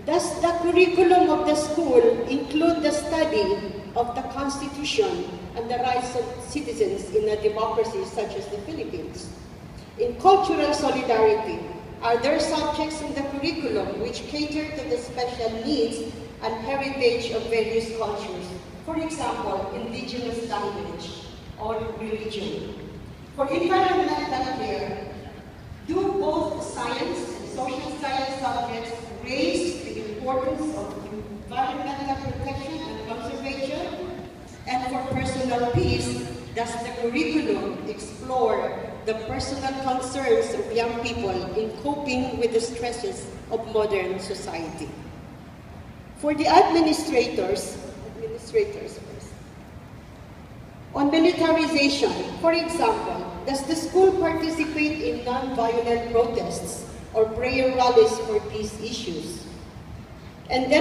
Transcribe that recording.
Does the curriculum of the school include the study of the Constitution and the rights of citizens in a democracy such as the Philippines? In cultural solidarity, are there subjects in the curriculum which cater to the special needs and heritage of various cultures? For example, indigenous language or religion. For environmental care, do both science and social science subjects raise the importance of environmental protection and conservation? And for personal peace, does the curriculum explore the personal concerns of young people in coping with the stresses of modern society? For the administrators first. On militarization, for example, does the school participate in non-violent protests or prayer rallies for peace issues? And then